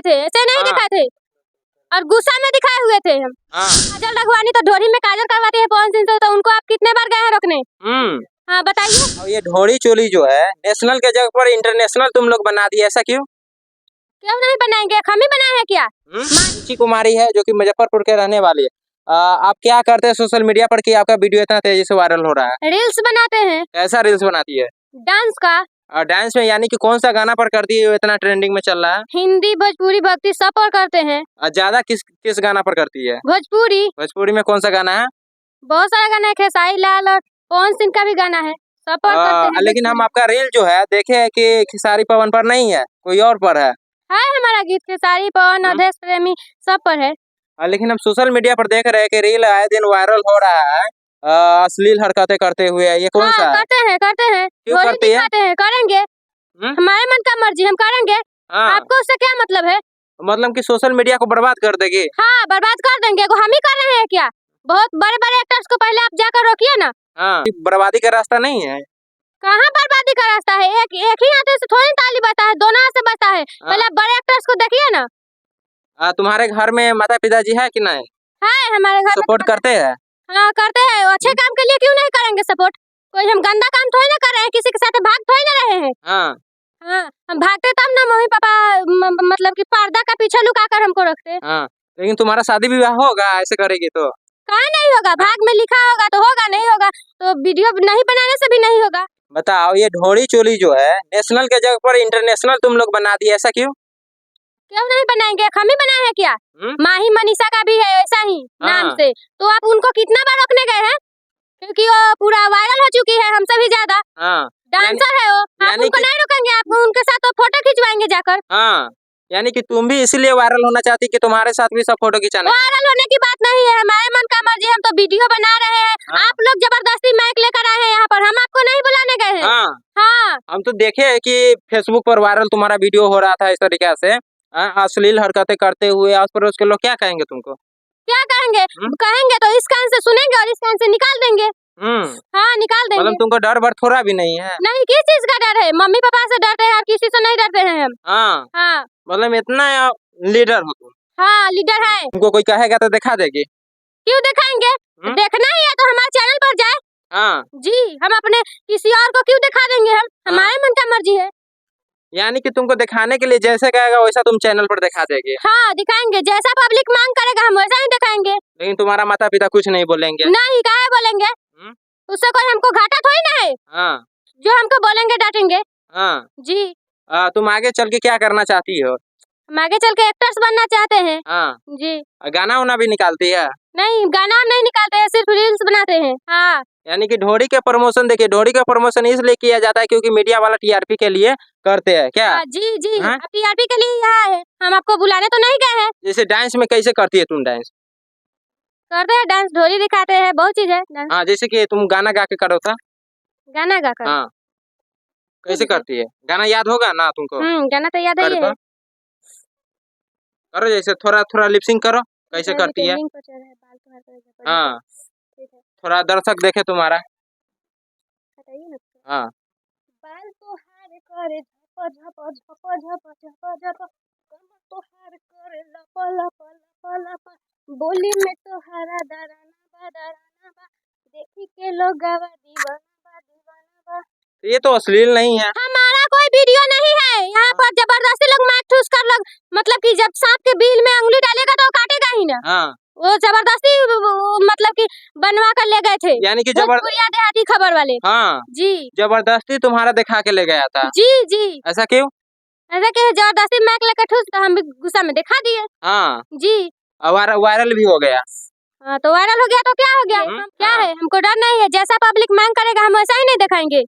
थे, ऐसे नहीं दिखाए थे और गुस्सा में दिखाए हुए थे हम। काजल रघवानी तो ढोरी में काजल करवाती है पवन सिंह से, तो उनको आप कितने बार गए हैं रोकने? हाँ बताइए। और ये ढोरी चोली जो है नेशनल के जगह पर इंटरनेशनल तुम लोग बना दिए, ऐसा क्यों? क्यों नहीं बनाएंगे, हम ही बनाए हैं क्या? मीनाक्षी कुमारी है जो कि मुजफ्फरपुर के रहने वाली है। आप क्या करते हैं सोशल मीडिया पर कि आपका वीडियो इतना तेजी से वायरल हो रहा है? रील्स बनाते हैं। कैसा रील्स बनाती है? डांस का। डांस में यानी कि कौन सा गाना पर करती है इतना ट्रेंडिंग में चल रहा है? हिंदी भोजपुरी भक्ति सब पर करते हैं। ज्यादा किस गाना पर करती है? भोजपुरी। भोजपुरी में कौन सा गाना है? बहुत सारा गाना है, खेसारी लाल और पवन सिंह का भी गाना है, सब पर करते हैं। लेकिन हम आपका रील जो है देखे है कि खेसारी पवन पर नहीं है, कोई और पर है। हमारा गीत खेसारी पवन अवधेश प्रेमी सब पर है। लेकिन हम सोशल मीडिया पर देख रहे हैं कि रील आए दिन वायरल हो रहा है अश्लील हरकतें करते हुए, ये कौन सा है? करते हैं क्यों करती है? करेंगे। हमारे मन का मर्जी, हम करेंगे। आपको उससे क्या मतलब है? मतलब कि सोशल मीडिया को बर्बाद कर देगी? हाँ बर्बाद कर देंगे, हम ही कर रहे हैं क्या? बहुत बड़े बड़े एक्टर्स को पहले आप जाकर रोकिए ना। बर्बादी का रास्ता नहीं है। कहाँ बर्बादी का रास्ता है? एक ही हाथ से थोड़ी ताली बजता है, दोनों हाथ से बजता है। पहले बड़े एक्टर्स को देखिए ना। तुम्हारे घर में माता पिताजी है कि नहीं? है, हमारे घर सपोर्ट करते हैं। हाँ करते हैं, अच्छे काम के लिए क्यों नहीं करेंगे सपोर्ट? कोई हम गंदा काम थोड़ी ना कर रहे हैं, किसी के साथ भाग थोड़ी ना रहे हैं। हाँ हम भागते तब ना मम्मी पापा मतलब कि पर्दा का पीछे लुका कर हमको रखते। लेकिन तुम्हारा शादी विवाह होगा ऐसे करेगी तो? कहाँ नहीं होगा, भाग में लिखा होगा तो होगा, नहीं होगा तो वीडियो नहीं बनाने से भी नहीं होगा। बताओ ये ढोरी चोली जो है नेशनल के जगह पर इंटरनेशनल तुम लोग बना दिए, ऐसा क्यों? क्यों नहीं बनाएंगे, हम ही बनाए हैं क्या? माही मनीषा का भी है ऐसा ही नाम से, तो आप उनको कितना बार रोकने गए हैं? क्योंकि वो पूरा वायरल हो चुकी है हमसे भी ज्यादा। डांसर है वो, आप उनको नहीं रोकेंगे, आप उनके साथ तो फोटो खिंचवाएंगे जाकर। यानी कि तुम भी इसीलिए वायरल होना चाहती कि तुम्हारे साथ भी सब फोटो खिंचाना? वायरल होने की बात नहीं है, हमारे मन का मर्जी, हम तो वीडियो बना रहे हैं। आप लोग जबरदस्ती माइक लेकर आए हैं यहाँ पर, हम आपको नहीं बुलाने गए हैं। हम तो देखे है कि फेसबुक पर वायरल तुम्हारा वीडियो हो रहा था इस तरीके से अश्लील हरकतें करते हुए। आस पड़ोस के लोग क्या कहेंगे तुमको? क्या कहेंगे? कहेंगे तो इस कान से सुनेंगे और इस कान से निकाल देंगे। निकाल देंगे। मतलब तुमको डर बर थोड़ा भी नहीं है? नहीं, किस चीज का डर है? मम्मी पापा से डरते हैं और किसी से नहीं डरते हैं हम। मतलब इतना लीडर हो तुम? हाँ लीडर है। तुमको कोई कहेगा तो दिखा देगी? क्यों दिखाएंगे? देखना ही है तो हमारे चैनल पर जाए। जी, हम अपने किसी और को क्यों दिखा देंगे? हम हमारे मन का मर्जी है। यानी कि तुमको दिखाने के लिए जैसे कहेगा वैसा तुम चैनल पर दिखा देगी? हाँ दिखाएंगे, जैसा पब्लिक मांग करेगा हम वैसा ही दिखाएंगे। लेकिन तुम्हारा माता पिता कुछ नहीं बोलेंगे? नहीं, काहे बोलेंगे? उससे कोई हमको घाटा थोड़ी ना है। जो हमको बोलेंगे डांटेंगे। जी। तुम आगे चल के क्या करना चाहती हो? हम आगे चल के एक्टर्स बनना चाहते हैं। जी। गाना वाना भी निकालती है? नहीं, गाना हम नहीं निकालते हैं, सिर्फ रील्स बनाते हैं। यानी कि ढोरी के प्रमोशन, देखिए ढोरी का प्रमोशन इसलिए किया जाता है क्योंकि मीडिया वाला टीआरपी के लिए करते हैं क्या? जी जी, टीआरपी के लिए यहाँ है, हम आपको बुलाने तो नहीं गए हैं। जैसे डांस में कैसे करती है तुम डांस? करते हैं डांस, ढोरी दिखाते हैं, बहुत चीज है। जैसे कि तुम गाना गा के करो था? गाना गा कर? कैसे करती है? गाना याद होगा ना तुमको? गाना तो याद है। करो जैसे थोड़ा थोड़ा लिपसिंग करो, कैसे करती है? थोड़ा दर्शक देखे तुम्हारा। बाल तोहार करे झप झप झप झप झप झप, कमर तोहार करे लप लप लप लप, बोली में तोहारा दराना बा, देखी के लोग गावा दीवाना बा। ये तो अश्लील नहीं है। हमारा कोई वीडियो नहीं है यहाँ पर, जबरदस्ती लोग मार ठूस कर लोग, मतलब कि जब सांप के बिल में उंगली डालेगा तो काटेगा ही ना। वो जबरदस्ती मतलब कि बनवा कर ले गए थे। यानी कि देहाती खबर वाले। जी। जबरदस्ती तुम्हारा दिखा के ले गया था? जी जी। ऐसा क्यों? ऐसा कि जबरदस्ती माइक लेकर ठूस, तो हम भी गुस्सा में दिखा दिए। जी। वायरल भी हो गया। तो वायरल हो गया तो क्या हो गया? क्या है, हमको डर नहीं है, जैसा पब्लिक मांग करेगा हम वैसा ही नहीं दिखाएंगे।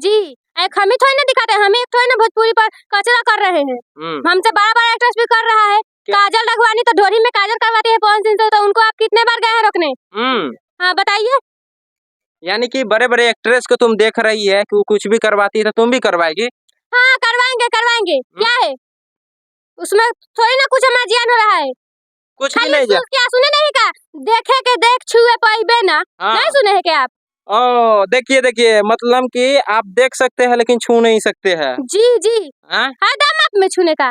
जी। एक हम ही थोड़ी ना दिखाते हैं, हम एक थोड़ी ना भोजपुरी पर कचरा कर रहे हैं। हमसे बड़ा बड़ा एक्ट्रेस भी कर रहा है। काजल रघवानी तो ढोरी में काजल करवाती है पवन सिंह से, तो उनको आप कितने बार गए हैं रोकने? बताइए। यानी कि बड़े बड़े एक्ट्रेस को तुम देख रही है कि कुछ भी करवाती है तो तुम भी करवाएगी? हाँ करवाएंगे। क्या है उसमें? थोड़ी ना कुछ हमारा जियान हो रहा है। कुछ भी नहीं। क्या सुने नहीं का? देखे के देख छुए पाइबे ना। नहीं सुने हैं क्या आप? देखिए मतलब कि आप देख सकते हैं लेकिन छू नहीं सकते हैं। जी जी। है दम आप में छूने का।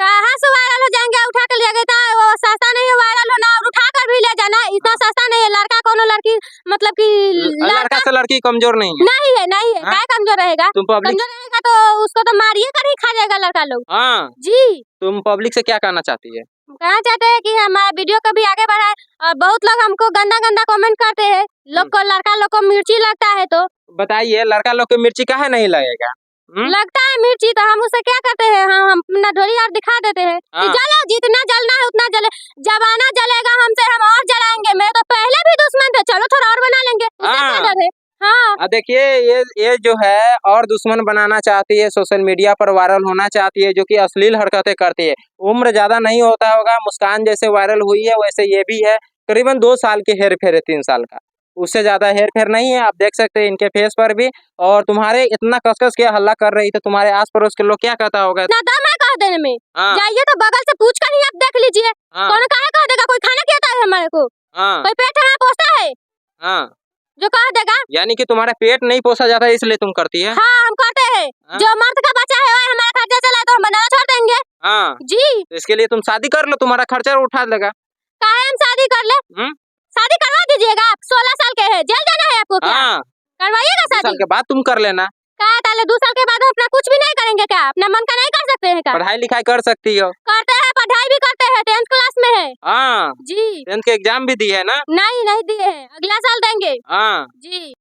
कहाँ से वायरल हो जाएंगे, उठा कर ले जाएंगे, वो सस्ता नहीं है वायरल होना, और उठा कर भी ले जाना इतना सस्ता नहीं है। लड़का कोनो लड़की मतलब कि लड़का से लड़की कमजोर नहीं है। नहीं है, नहीं है। क्या कमजोर रहेगा? तुम पब्लिक कमजोर रहेगा तो उसको तो मारिए कर ही खा जाएगा लड़का लोग। हाँ जी तुम पब्लिक से क्या कहना चाहती है? कहना चाहते हैं कि हमारे वीडियो को भी आगे बढ़ाए, और बहुत लोग हमको गंदा गंदा कमेंट करते हैं, लोग को लड़का लोग को मिर्ची लगता है, तो बताइए लड़का लोग को मिर्ची काहे नहीं लगेगा? लगता है मिर्ची, तो हम उसे क्या करते हैं, हम अपना ढोली और दिखा देते हैं कि जलो, जितना जलना है उतना जले, जबाना जलेगा हमसे, हम और जलाएंगे। मेरे तो पहले भी दुश्मन थे, चलो थोड़ा और बना लेंगे, उससे क्या डर है? हाँ देखिए ये जो है और दुश्मन बनाना चाहती है, सोशल मीडिया पर वायरल होना चाहती है, जो कि अश्लील हरकतें करती है। उम्र ज्यादा नहीं होता होगा, मुस्कान जैसे वायरल हुई है वैसे ये भी है, करीबन 2 साल के हेर फेर है, 3 साल का, उससे ज्यादा हेर फेर नहीं है। आप देख सकते हैं इनके फेस पर भी, और तुम्हारे इतना कसकस के हल्ला कर रही थी, तुम्हारे आस पड़ोस के लोग क्या कहता होगा? इतना दम है कह देने में, जाइए तो बगल से पूछ कर ही आप देख लीजिए, कौन काहे कह देगा? कोई खाना खिलाता है हमारे को? कोई पेट हमारा पोसता है जो कह देगा? यानी कि तुम्हारा पेट नहीं पोसा जाता है इसलिए तुम करती है? हाँ हम करते हैं। जो मर्द का बच्चा है वो हमारा खर्चा चला तो हम बनाना छोड़ देंगे। जी तो इसके लिए तुम शादी कर लो, तुम्हारा खर्चा उठा लेगा। काहे हम शादी कर ले? शादी करवा दीजिएगा आप, 16 साल के है, जेल जाना है आपको क्या? करवाइएगा 2 साल शादी। के बाद तुम कर लेना। क्या ताले 2 साल के बाद हम अपना कुछ भी नहीं करेंगे क्या? अपना मन का नहीं कर सकते हैं क्या? पढ़ाई लिखाई कर सकती हो? करते हैं, पढ़ाई भी करते हैं, 10th क्लास में है। जी 10th के एग्जाम भी दी है ना? नहीं दिए हैं, अगला साल देंगे। जी